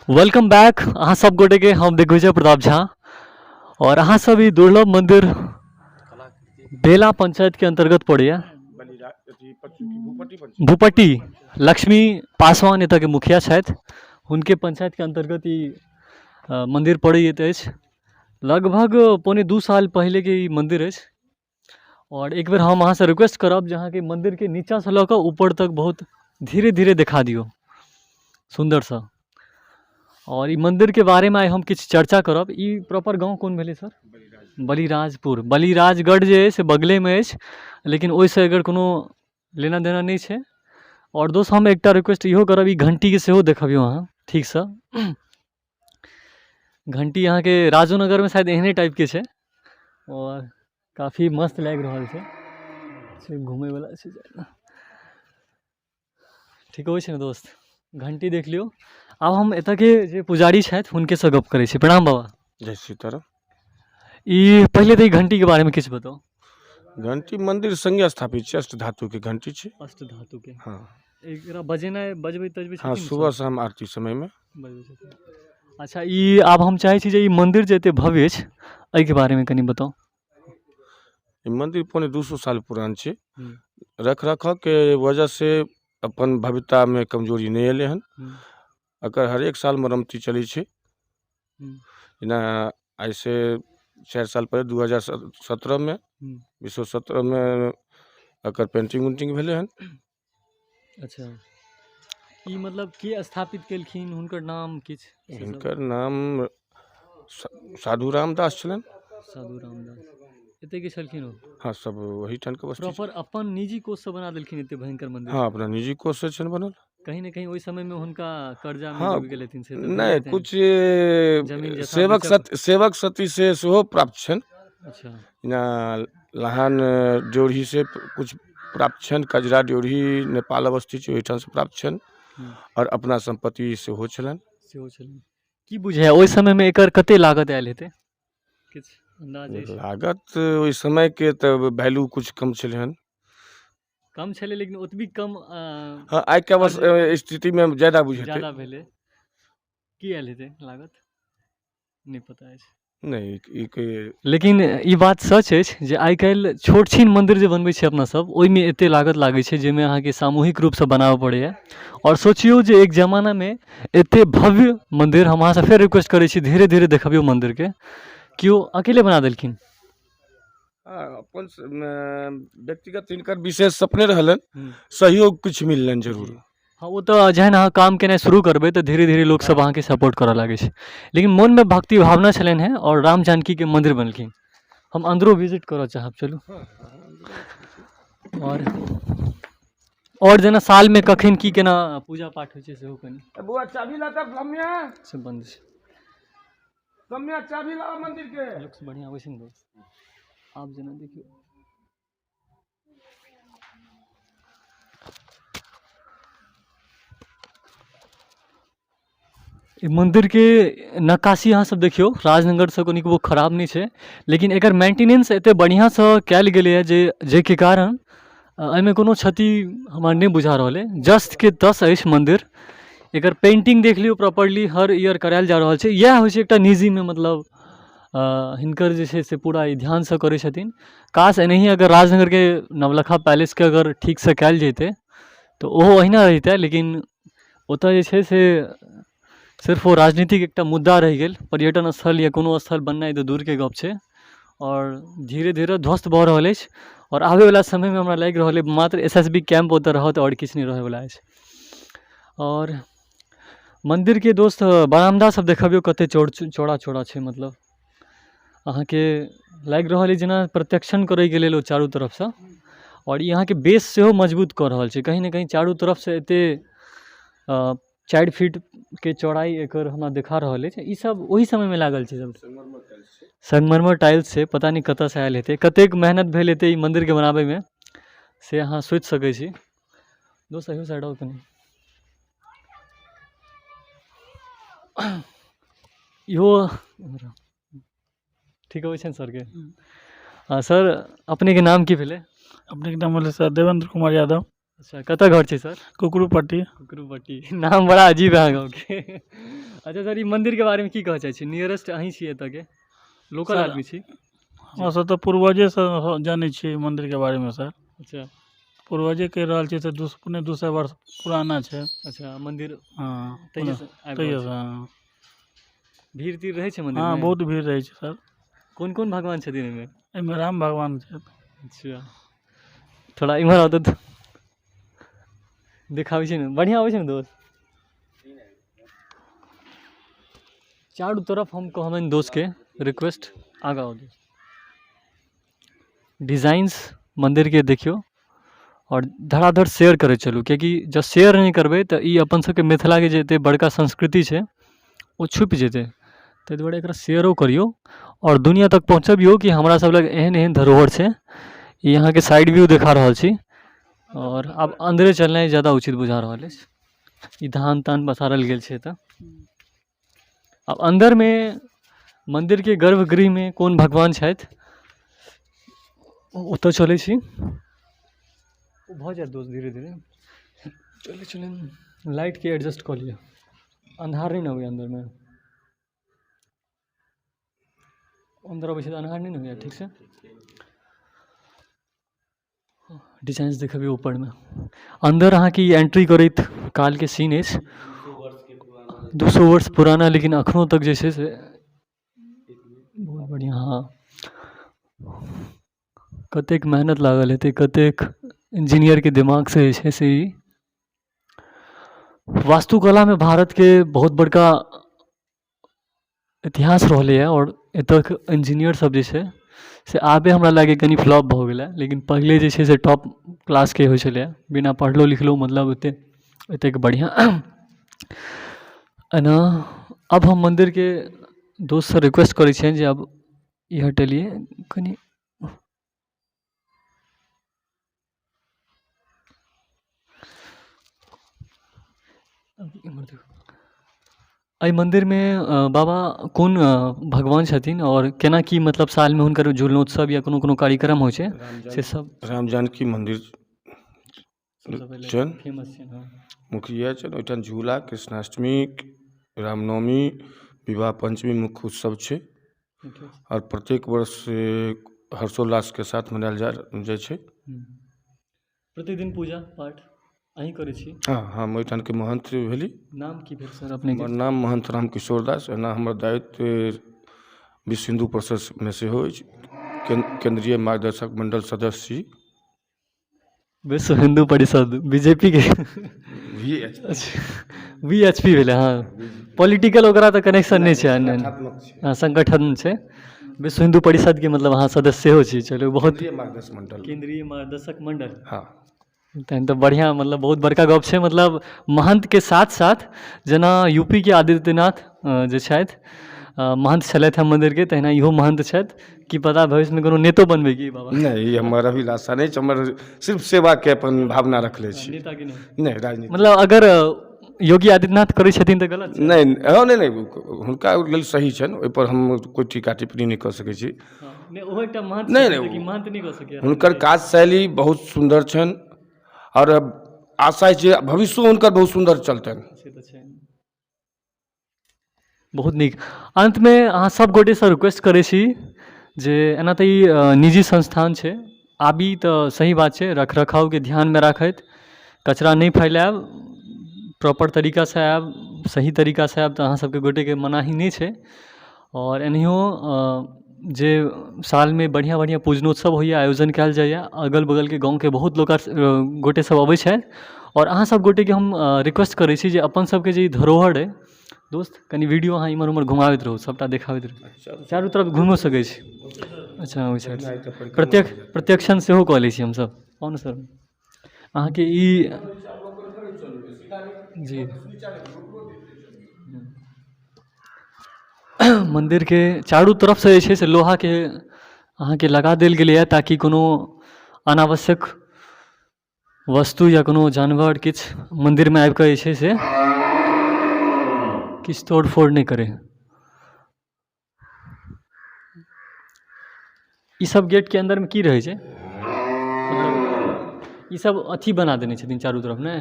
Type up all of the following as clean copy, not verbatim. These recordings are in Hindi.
वेलकम बैक अहाँ सब गोटे के हम दिग्विजय प्रताप झा और अहाँ सब ई दुर्लभ मंदिर बेला पंचायत के अंतर्गत पड़िया भूपट्टी लक्ष्मी पासवान एतऽ के मुखिया छथि हुनके पंचायत के अंतर्गत ई मंदिर पड़ैत अछि। लगभग 1.25 साल पहले के ई मंदिर अछि और एक बेर हम अहाँ से रिक्वेस्ट करब जे अहाँ के मंदिर के नीचा से लऽ कऽ ऊपर तक बहुत धीरे धीरे दिखा दियो सुंदर सा। और ई मंदिर के बारे में आइ हम किछु चर्चा करब। ई प्रॉपर गांव कोन भेलै सर? बलिराजपुर। बलिराजगढ़ जे अछि से बगले में अछि, लेकिन ओहिसँ अगर कोनो लेना देना नहीं छै। और दोस्त हम एकटा रिक्वेस्ट इहो करब, ई घंटी के सेहो देखबियौ अहाँ ठीक सँ। घंटी अहाँ के राजोनगर में शायद एहने टाइप के छै और काफी मस्त लागि रहल छै घूमे वाला छै। ठीक होइ छै ने दोस्त, घंटी देख लियो। अब हम एतऽ के जे पुजारी छथि हुनके से गप करै छी। प्रणाम बाबा। जय सीताराम। ई पहले तो ई घंटी के बारे में किछु बताओ। घंटी मंदिर संगे स्थापित छै, अष्ट धातु के घंटी छै। अष्ट धातु के हाँ एकरा बजेनाइ बजबै तजबै हाँ, छथिन सुबह शाम आरती समय में बजबै छथिन। अच्छा, ई आब हम चाहै छी जे ई मंदिर जे एते भव्य छै एहि के बारे में कनी बताओ। ई मंदिर 250 साल पुरान छै। हम्म, रख रखाव के वजह से अपन भव्यता में कमजोरी नहीं एले हन। अकर हर एक साल मरम्मती चलै छै। जेना ऐसे 4 साल पहले 2017 में 2017 में अकर पेंटिंग उंटिंग भेले हन। अच्छा, ई मतलब के स्थापित केलखिन, हुनकर नाम किछु से सब? हिनकर नाम साधु रामदास छलन। साधु रामदास एते के छलखिन ओ? हाँ, सब वही ठान के बस्ती छै। प्रॉपर अपन निजी कोष से बना देलखिन एते भयंकर मंदिर? हाँ, अपना निजी कोष से छन बनल। कहीं ना कहीं ओहि समय में हुनका कर्जा में हाँ, डूबि गेल हेथिन से तऽ नहीं भेल हेतनि। कुछ जमीन जथा सेवक सती से सेहो प्राप्त छन। अच्छा, ना लहान ड्योढ़ी से कुछ प्राप्त छन। कजरा ड्योढ़ी नेपाल अवस्थित छै, ओहिठाम से प्राप्त छन। और अपना संपत्ति सेहो छलन। सेहो छलनि। की बुझाय ओहि समय में एकर कते लागत आयल हेतै? किछु अंदाज अछि? लागत ओहि समय के तो वैल्यू कुछ कम छले हन। कम छलै लेकिन ओतबी कम हाँ, आइ के स्थिति में ज्यादा बुझेतै। ज्यादा भेलै। की आयल हेतै लागत? नहीं पता अछि। नहीं लेकिन ई बात सच अछि जे आइ काल्हि छोट छीन मंदिर जे बनबै छै अपना सब, ओहिमे एते लागत लागै छै जाहिमे अहाँके सामूहिक रूप से बनाबऽ पड़ैया। और सोचियो जे एक जमाना में एते भव्य मंदिर, हम अहाँ से फेर रिक्वेस्ट करै छी धीरे धीरे देखबियौ मंदिर के, केओ अकेले बना देलखिन? अपन व्यक्तिगत इनकर विशेष सपने रहलन, सहयोग कुछ मिललन जरूर। हाँ, वो तो जहन अहाँ काम केनाइ शुरू करबै तऽ धीरे धीरे लोग सब अहाँके सपोर्ट करऽ लागै छै। लेकिन मन में भक्ति भावना छलनि हैं और राम जानकी के मंदिर बनलखिन। हम अंदरो विजिट करऽ चाहब, चलू। और जेना साल में कखन की केना पूजा पाठ होइ छै सेहो कनी। बुआ चाबी ला त लम्या से बंद छै। लम्या चाबी ला मंदिर के। लुक्स बढ़िया होइ छै ने दोस्त। आप जेना देखियो ई मंदिर के नक्काशी अहाँ सब देखियो, राजनगर से कनिको खराब नहीं छै, लेकिन एकर मेंटेनेंस एते बढ़िया से कैल गेलै है जे के कारण एहिमे कोनो क्षति हमरा नहीं बुझा रहल है। जस्ट के तस अछि मंदिर। एकर पेंटिंग देख लियो प्रॉपर्ली, हर ईयर करायल जा रहल छै। यह होइ छै एकटा निजी में, मतलब हिनकर जे छै से पूरा ई ध्यान से करै छथिन। काश एनाही अगर राजनगर के नवलखा पैलेस के अगर ठीक से कैल जैते तो ओहो अहिना रहिते, लेकिन ओतऽ जे छै से सिर्फ वो राजनीतिक एकटा मुद्दा रह गेल। पर्यटन स्थल या कोनो स्थल बननाइ तऽ दूर के गप छै और धीरे धीरे ध्वस्त भऽ रहल अछि। और आबै वाला समय में हमरा लागि रहल है मात्र एसएसबी कैंप ओतऽ रहत और किछु नहीं रहै वाला अछि। और मंदिर के दोस्त बरामदा सब देखबियो कते चौड़ा चौड़ा छै, मतलब अहाँके लागि रहल है जेना प्रत्यक्षण करै के लेल ओ चारू तरफ से। और ई अहाँके बेस सेहो मजबूत कऽ रहल छै। कहीं ना कहीं चारू तरफ से एते 4 फीट के चौड़ाई एकर हमरा देखा रहल है। ई सब वही समय में लागल छै, सब संगमरमर टाइल्स से। पता नहीं कतऽ से आयल हेतै, कतेक मेहनत भेल हेतै ई मंदिर के बनाबै में से अहाँ सोचि सकै छी। दोस्त अहियो साइड आउ कनी। इहो ठीक होइ छै सर के? हाँ सर, अपने के नाम की भेले? अपने के नाम भेलै सर देवेंद्र कुमार यादव। अच्छा कतऽ घर छै सर? कुकरूपट्टी। कुकरूपट्टी नाम बड़ा अजीब है अहाँ गाँवके। अच्छा सर, ई मन्दिरके बारेमे की कहऽ चाहै छी? नियरेस्ट अहीं छी एतऽके, लोकल सर आदमी छी। हमरा सब तऽ पूर्वजेसँ जानै छियै ई मन्दिरके बारेमे सर। अच्छा पूर्वजे कहि रहल छियै तऽ पौने 200 वर्ष पुराना छै। अच्छा मन्दिर हाँ तहियासँ आबि रहल तैयोसँ छै। हाँ। भीड़ तीड़ रहै छै हाँ मन्दिरमे? बहुत भीड़ रहै छै सर। कोन कोन भगवान छथिन एहिमे? एहिमे राम भगवान छथि। अच्छा थोड़ा इम्हर आउ तऽ देखाबै छै ने, बढ़िआँ आबै छै ने दोस्त? चारू तरफ हम कहबनि दोस्तके रिक्वेस्ट, आगाँ आउ दोस्त। डिजाइन्स मन्दिरके देखियौ और धड़ाधड़ शेयर करैत चलू, कियाकि जब शेयर नहि करबै तऽ ई अपन सबके मिथिलाके जे एते बड़का संस्कृति छै ओ छुपि जेतै। ताहि दुआरे एकरा शेयरो करियौ और दुनिया तक पहुँचबियौ कि हमरा सब लग एहन एहन धरोहर छै। ई अहाँके साइड व्यू देखा रहल छी और आब अन्दरे चलनाइ ज़्यादा उचित बुझा रहल अछि। ई धान तान पसारल गेल छै एतऽ। आब अन्दरमे मन्दिरके गर्भगृहमे कोन भगवान छथि ओतऽ चलै छी। ओ भऽ जायत दोस्त धीरे धीरे, चले चले लाइटके एडजस्ट कऽ लिअ, अन्हार नहीं ना हुए अंदर में, अंदर अबै छै तऽ अन्हार नहीं ना हुए ठीक से। डिजाइन्स देखबी ऊपर में, अंदर अहाँके ई एंट्री करैत काल के सीन अछि। 200 वर्ष पुराना, लेकिन अखनो तक जे छै से बहुत बढ़िया। हाँ कतेक मेहनत लागल हेतै, कतेक इंजीनियरके दिमागसँ जे छै से ई वास्तुकलामे भारतके बहुत बड़का इतिहास रहलैए। और एतऽके इंजीनियर सब जे छै से आबे हमरा लागैए कनि फ्लॉप भऽ गेलै, लेकिन पहिले जे छै से टॉप क्लासके होइ छलै, बिना पढ़लो लिखलो मतलब एतेक बढ़िआँ एना। अब हम मन्दिरके दोस्तसँ रिक्वेस्ट करै छियनि जे अब ई हटेलिए कनि। एहि मन्दिरमे बाबा कोन भगवान छथिन और केना की मतलब सालमे हुनकर झूलनोत्सव या कोनो कोनो कार्यक्रम होइ छै से सब? राम जानकी मन्दिर सबसँ पहिले छनि, फेमस छै। हाँ मुखिया छनि ओहिठाम। झूला, कृष्णाष्टमी, रामनवमी, विवाह पंचमी मुख्य उत्सव छै और प्रत्येक वर्ष हर्षोल्लास के साथ मनायल जाइ छै। प्रतिदिन पूजा पाठ अहीं करै छी? हाँ हम ओहिठाम के महंत भेली। नाम की भेल सर अपने? हमर नाम महंत राम किशोर दास। एना हमर दायित्व विश्व हिन्दू परिषदमे सेहो अछि, केंद्रीय मार्गदर्शक मंडल सदस्य छी। विश्व हिंदू परिषद बीजेपी के? VHP भेलै। हाँ पॉलिटिकल ओकरा तऽ कनेक्शन नहीं छै, हाँ संगठन छै। विश्व हिंदू परिषद के मतलब अहाँ सदस्य हो छी? चलू बहुत, केंद्रीय मार्गदर्शक मंडल। हाँ तहन तऽ बढ़िया, मतलब बहुत बड़का गप छै। मतलब महंत के साथ साथ जेना यूपी के आदित्यनाथ जे छथि महंत छलथि हैं मन्दिर के, तहिना इहो महंत छथि। की पता भविष्य में कोनो नेतो बनबै की बाबा? नहीं ई हमर अभिलाषा नहीं छै, हमर सिर्फ सेवा के अपन भावना रखले छी। नेता के नहीं? नहीं राजनीति मतलब अगर योगी आदित्यनाथ करै छथिन तऽ गलत छै? नहीं नहीं हुनका लेल सही छनि, ओहिपर हम कोई टीका टिप्पणी नहीं कऽ सकै छी। नहीं ओहो एकटा महंत नहीं छथिन, लेकिन नहीं महंत नहीं कऽ सकैए। हुनकर काज शैली बहुत सुंदर छनि और आशा छै भविष्यो हुनकर बहुत सुंदर चलतनि। से तऽ छै। बहुत नीक। अंतमे अहाँ सब गोटेसँ रिक्वेस्ट करै छी जे एना तऽ ई निजी संस्थान छै, आबी तऽ सही बात छै, रख रखावके ध्यानमे राखैत, कचरा नहीं फैलायब, प्रॉपर तरीकासँ आयब, सही तरीकासँ आयब तऽ अहाँ सबके गोटेके मनाही नहीं छै। और एनाहियो जे सालमे बढ़िआँ बढ़िआँ पूजनोत्सव होइए, आयोजन कयल जाइए, अगल बगलके गाँवके बहुत लोक गोटे सब अबै छथि। और अहाँ सब गोटेके हम रिक्वेस्ट करै छी जे अपन सबके जे ई धरोहर अइ दोस्त, कनि वीडियो अहाँ इम्हर उम्हर घुमाबैत रहू, सबटा देखाबैत रहू, चारू तरफ घुमियो सकै छी। अच्छा ओहि साइड प्रत्यक्षण सेहो कऽ लै छी हमसब। आउ ने सर, अहाँके ई जी मंदिर के चारू तरफ से जे छै से लोहा के अहाँके लगा देल गेलैए, ताकि कोनो अनावश्यक वस्तु या कोनो जानवर किछु मन्दिरमे आबि कऽ जे छै से किछु तोड़ फोड़ नहीं करे। ई सब गेट के अंदर में की रहे छै? मतलब ई सब अथी बना देने छथिन चारू तरफ ने।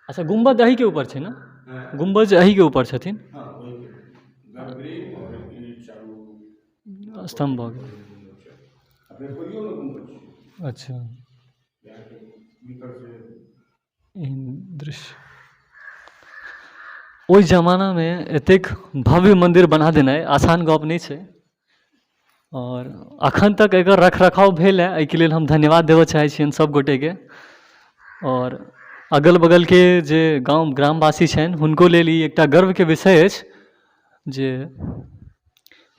अच्छा गुम्बद अही के ऊपर छै ना, गुम्बज अही के ऊपर छथिन, स्तंभ भऽ गेल। अच्छा एहन दृश्य ओहि जमानामे एतेक भव्य मन्दिर बना देनाइ आसान गप नहि छै, और अखन तक एकर रख रखाव भेल है, एहिके लेल हम धन्यवाद देबऽ चाहै छियनि सब गोटेके। और अगल बगलके जे गाँव ग्रामवासी छनि हुनको लेल ई एकटा गर्वके विषय अछि जे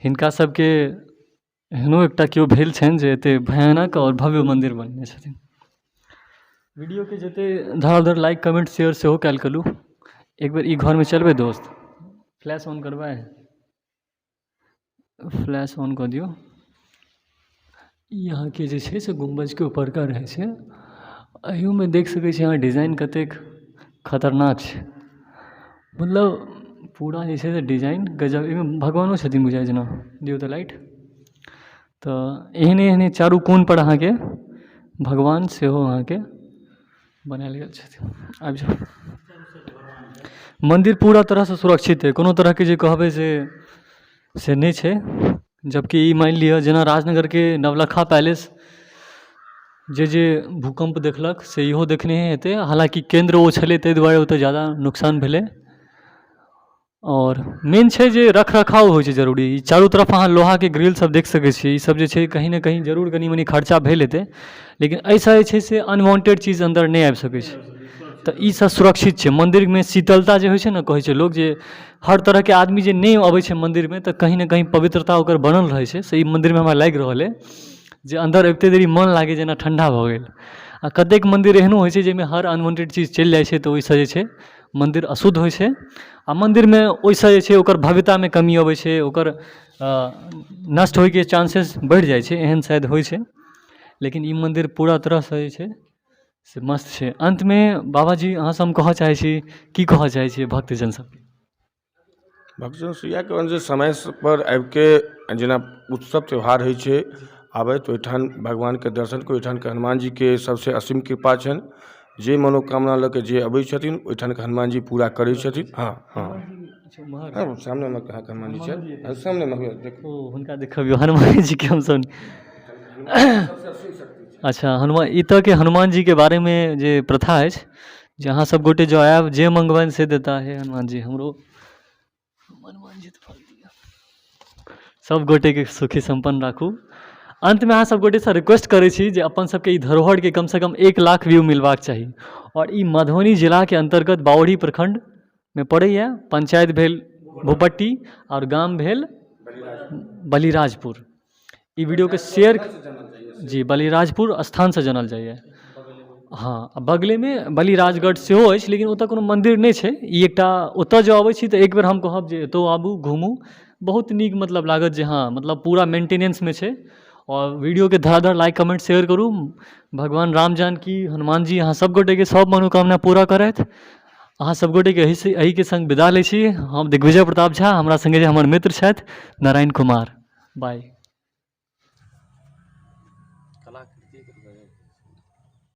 हिनका सबके एहनो एकटा केओ भेल छनि जे एतेक भयानक और भव्य मन्दिर बनेने छथिन। वीडियोके जते धड़ाधड़ लाइक कमेंट शेयर सेहो कयल करू। एक बेर ई घरमे चलबै दोस्त, फ्लैश ऑन करबै, फ्लैश ऑन कऽ दियौ। यहाँके जे छै से गुम्बजके ऊपरका रहै छै, एहियोमे देख सकै छी अहाँ डिजाइन कतेक खतरनाक छै, मतलब पूरा जे छै से डिजाइन गजब। एहिमे भगवानो छथिन बुझाइ जेना, दियौ तऽ लाइट। तऽ एहने एहने चारू कोनपर अहाँके भगवान सेहो अहाँके बनायल गेल छथिन। आबि जाउ, मन्दिर पूरा तरहसँ सुरक्षित है, कोनो तरहके जे कहबै से नहि छै। जबकि ई मानि लिअ जेना राजनगरके नवलखा पैलेस जे भूकंप देखलक से इहो देखने हेतै, हालांकि केंद्र ओ छलै ताहि दुआरे ओतऽ ज़्यादा नुकसान भेलै। और मेन छै जे रख रखाव होइ छै जरूरी। ई चारू तरफ अहाँ लोहाके ग्रिल सब देख सकै छियै, ई सब जे छै कहीं ना कहीं जरूर कनी मनी खर्चा भेल हेतै, लेकिन एहिसँ जे छै से अनवांटेड चीज अंदर नहि आबि सकै छै। तऽ ई सब सुरक्षित छै। मन्दिरमे शीतलता जे होइ छै ने, कहै छै लोग जे हर तरहके आदमी जे नहि अबै छै मन्दिरमे तऽ कहीं ना कहीं पवित्रता ओकर बनल रहै छै, से ई मन्दिरमे हमरा लागि रहल अइ जे अंदर अबिते देरी मन लागे जेना ठंडा भऽ गेल। आ कतेक मन्दिर एहनो होइ छै जाहिमे हर अनवांटेड चीज चलि जाइ छै, तऽ ओहिसँ जे छै मन्दिर अशुद्ध होइ छै, आ मन्दिरमे ओहिसँ जे छै ओकर भव्यतामे कमी अबै छै, ओकर नष्ट होइके चांसेस बढ़ि जाइ छै, एहन शायद होइ छै। लेकिन ई मन्दिर पूरा तरहसँ जे छै से मस्त छै। अंतमे बाबाजी अहाँसँ हम कहऽ चाहै छी, की कहऽ चाहै छियै भक्तजन सबके? भक्तजन से इएह कहब जे समय पर आबि के जेना उत्सव त्यौहार होइ छै, आबथि ओहिठाम भगवानके दर्शन करू। ओहिठामके हनुमान जीके सबसे असीम कृपा छनि, जे मनोकामना लऽ के जे अबै छथिन ओहिठामके हनुमान जी पूरा करै छथिन। हाँ हाँ सामनेमे कहाँ हनुमान जी छै, सामनेमे देखो हुनका देखबियौ हनुमान जीके हमसब। अच्छा हनुमान, ई तऽ के हनुमान जीके बारेमे जे प्रथा अछि जे अहाँ सब गोटे जो आयब जे मंगबनि से देता है हनुमान जी। हमरो हनुमान जी तऽ फल दिअ। सब गोटेके सुखी संपन्न राखू। अंतमे अहाँ सब गोटेसँ रिक्वेस्ट करै छी जे अपन सबके ई धरोहरके कमसँ कम 1 लाख व्यू मिलबाक चाही। और ई मधुबनी जिलाके अंतर्गत बावड़ी प्रखंडमे पड़ैए। पंचायत भेल भूपट्टी और गाम भेल बलिराजपुर। ई वीडियोके शेयर जी, बलिराजपुर स्थानसँ जानल जाइए। हाँ, बगलेमे बलिराजगढ़ सेहो अछि, लेकिन ओतऽ कोनो मन्दिर नहि छै। ई एकटा ओतऽ जे अबै छी तऽ एक बेर हम कहब जे एतौ आबू घूमू, बहुत नीक मतलब लागत जे हाँ मतलब पूरा मेंटेनेंसमे छै। और वीडियोके धड़ाधड़ लाइक कमेंट शेयर करू। भगवान राम जानकी हनुमान जी अहाँ सब गोटेके सब मनोकामना पूरा करथि। अहाँ सब गोटेके एहिके संग विदा लै छी। हम दिग्विजय प्रताप झा, हमरा संगे जे हमर मित्र छथि नारायण कुमार। बाय।